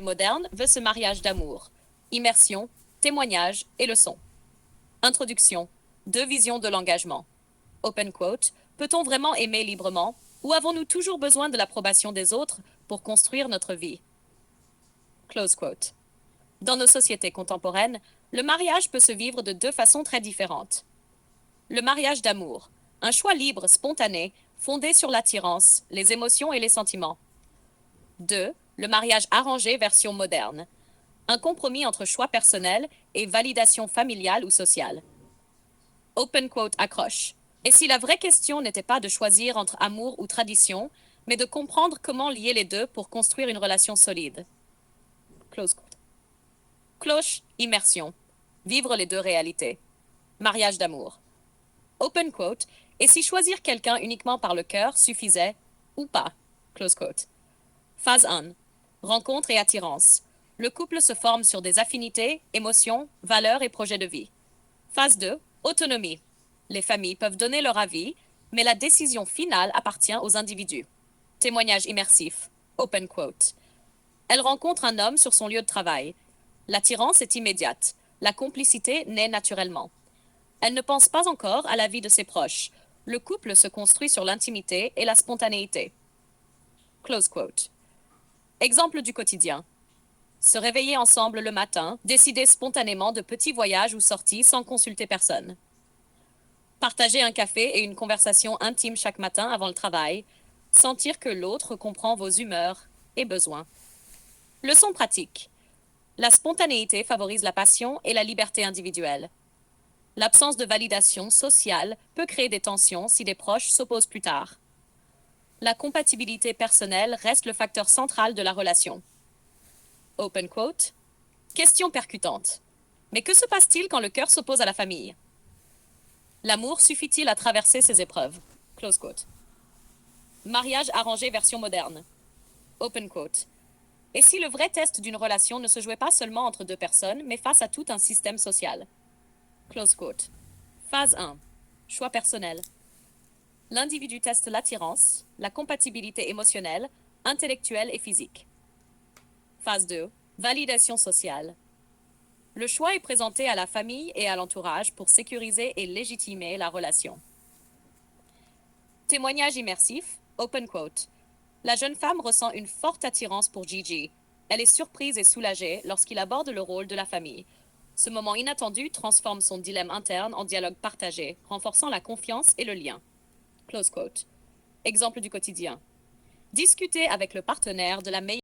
moderne veut ce mariage d'amour. Immersion, témoignage et leçon. Introduction. Deux visions de l'engagement. Open quote. Peut-on vraiment aimer librement ou avons-nous toujours besoin de l'approbation des autres pour construire notre vie? Close quote. Dans nos sociétés contemporaines, le mariage peut se vivre de deux façons très différentes. Le mariage d'amour, un choix libre, spontané, fondé sur l'attirance, les émotions et les sentiments. 2. Le mariage arrangé version moderne, un compromis entre choix personnel et validation familiale ou sociale. Open quote accroche. Et si la vraie question n'était pas de choisir entre amour ou tradition, mais de comprendre comment lier les deux pour construire une relation solide. Close quote. Cloche, immersion. Vivre les deux réalités. Mariage d'amour. Open quote. Et si choisir quelqu'un uniquement par le cœur suffisait ou pas? Close quote. Phase 1. Rencontre et attirance. Le couple se forme sur des affinités, émotions, valeurs et projets de vie. Phase 2. Autonomie. Les familles peuvent donner leur avis, mais la décision finale appartient aux individus. Témoignage immersif. Open quote. Elle rencontre un homme sur son lieu de travail. L'attirance est immédiate. La complicité naît naturellement. Elle ne pense pas encore à la vie de ses proches. Le couple se construit sur l'intimité et la spontanéité. Close quote. Exemple du quotidien. Se réveiller ensemble le matin, décider spontanément de petits voyages ou sorties sans consulter personne. Partager un café et une conversation intime chaque matin avant le travail. Sentir que l'autre comprend vos humeurs et besoins. Leçon pratique. La spontanéité favorise la passion et la liberté individuelle. L'absence de validation sociale peut créer des tensions si des proches s'opposent plus tard. La compatibilité personnelle reste le facteur central de la relation. Open quote. Question percutante. Mais que se passe-t-il quand le cœur s'oppose à la famille? L'amour suffit-il à traverser ces épreuves? Close quote. Mariage arrangé version moderne. Open quote. Et si le vrai test d'une relation ne se jouait pas seulement entre deux personnes, mais face à tout un système social? Close quote. Phase 1. Choix personnel. L'individu teste l'attirance, la compatibilité émotionnelle, intellectuelle et physique. Phase 2. Validation sociale. Le choix est présenté à la famille et à l'entourage pour sécuriser et légitimer la relation. Témoignage immersif, open quote. La jeune femme ressent une forte attirance pour Gigi. Elle est surprise et soulagée lorsqu'il aborde le rôle de la famille. Ce moment inattendu transforme son dilemme interne en dialogue partagé, renforçant la confiance et le lien. Close quote. Exemple du quotidien. Discuter avec le partenaire de la meilleure